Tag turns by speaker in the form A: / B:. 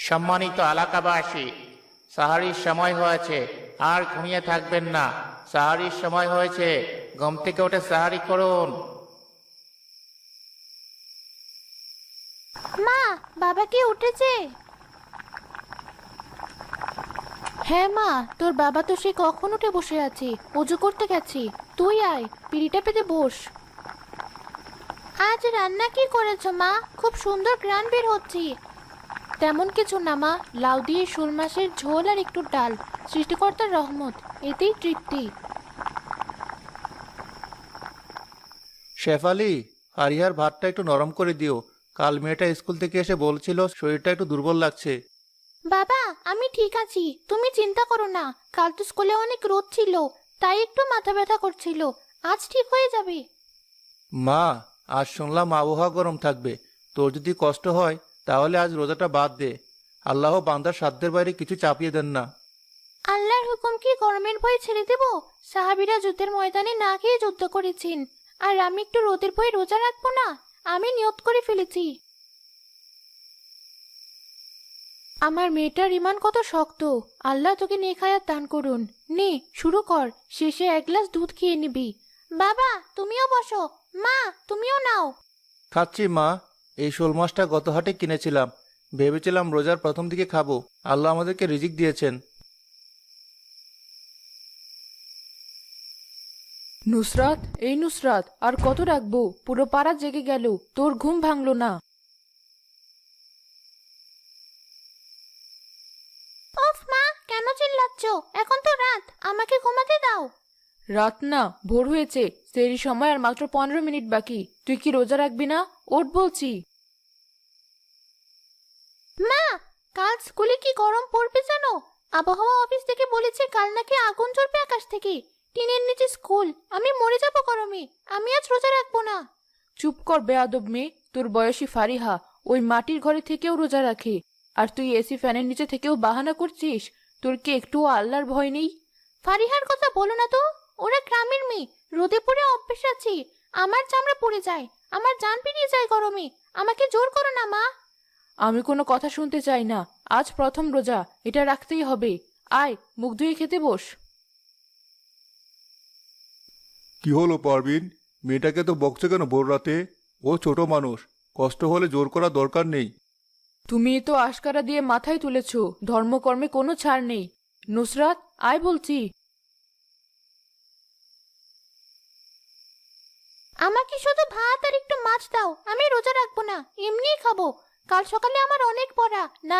A: সম্মানিত এলাকাবাসী, সাহারির সময় হয়েছে, আর ঘুমিয়ে থাকবেন না। সাহারির সময় হয়েছে, ঘুম থেকে উঠে সাহারি করুন।
B: মা, বাবা কি উঠেছে? হ্যাঁ মা, তোর বাবা তো সে কখন উঠে বসে আছে, অজু করতে গেছে। তুই আয়, পিড়িটা পেতে বস। আজ রান্না কি করেছো মা? খুব সুন্দর ঘ্রাণ বের হচ্ছে। তেমন কিছু না মা, লাউ দিয়ে শোল মাছের ঝোল আর একটু ডাল। সৃষ্টিকর্তার রহমত, এতেই তৃপ্তি।
C: শেফালি, ফারিহার ভাতটা একটু নরম করে দিও। কাল মেয়েটা স্কুল থেকে এসে বলছিল শরীরটা একটু দুর্বল লাগছে।
B: বাবা, আমি ঠিক আছি, তুমি চিন্তা করো না। কাল তো স্কুলে অনেক রোদ ছিল, তাই একটু মাথা ব্যথা করছিল। আজ ঠিক হয়ে যাবে।
C: মা, আজ শুনলাম আবহাওয়া গরম থাকবে। তোর যদি কষ্ট হয় তাহলে আজ রোজাটা বাদ দে। আল্লাহ বান্দার সাধ্যের বাইরে কিছু চাপিয়ে দেন না।
B: আল্লাহর হুকুম কি গরমের ভয় ছেড়ে দেব? সাহাবীরা যুদ্ধের ময়দানে না খেয়ে যুদ্ধ করেছেন, আর আমি একটু রোদের ভয়ে রোজা রাখবো না? আমি নিয়ত করে ফেলেছি। আমার মেয়েটার ইমান কত শক্ত। আল্লাহ তোকে নেক হায়াত দান করুন। নে, শুরু কর। শেষে এক গ্লাস দুধ খেয়ে নিবি। বাবা, তুমিও বসো। মা, তুমিও নাও।
C: খাচ্ছি মা। এই শোল মাছটা গত হাটে কিনেছিলাম। ভেবেছিলাম রোজার প্রথম দিকে খাবো। আল্লাহ আমাদেরকে রিজিক দিয়েছেন।
D: নুসরাত, এই নুসরাত, আর কত রাখবো? পুরো পাড়া জেগে গেল, তোর ঘুম ভাঙলো না।
B: ওফ মা, কেন চিল্লাচ্ছ? এখন তো রাত, আমাকে ঘুমাতে দাও।
D: রাত না, ভোর হয়েছে। সেরি সময় আর মাত্র 15 মিনিট বাকি। তুই কি রোজা রাখবি না? ওঠ বলছি।
B: মা, কাল স্কুলে কি গরম পড়বে জানো? আবহাওয়া অফিস থেকে বলেছে কাল নাকি আগুন ঝরবে আকাশ থেকে। টিনের নিচে স্কুল, আমি মরে যাবো গরমে। আমি আজ রোজা রাখবো না।
D: চুপ কর বেয়াদব মেয়ে। তোর বয়সী ফারিহা ওই মাটির ঘরে থেকেও রোজা রাখে, আর তুই এসি ফ্যানের নিচে থেকেও বাহানা করছিস। তোর কি একটুও আল্লাহর ভয় নেই?
B: ফারিহার কথা বলো না তো। ওরা গ্রামের মেয়ে, রোদে পড়ে অভ্যেস আছে। আমার চামড়া পুড়ে যায়, আমার জান বেরিয়ে যায় গরমে। আমাকে জোর করো না মা।
D: আমি কোনো কথা শুনতে চাই না। আজ প্রথম রোজা, এটা রাখতেই হবে। আয়, মুখ ধুয়ে খেতে বস।
C: কি হলো পারবিন? মেয়েটাকে তো বকছো কেন ভোর রাতে? ও ছোট মানুষ, কষ্ট হলে জোর করা দরকার নেই।
D: তুমি তো আশকারা দিয়ে মাথায় তুলেছ, ধর্মকর্মে কোনো ছাড় নেই। নুসরাত, আয় বলছি।
B: আমাকে শুধু ভাত আর একটু মাছ দাও, আমি রোজা রাখবো না, এমনিই খাবো। কাল সকালে আমার অনেক পড়া, না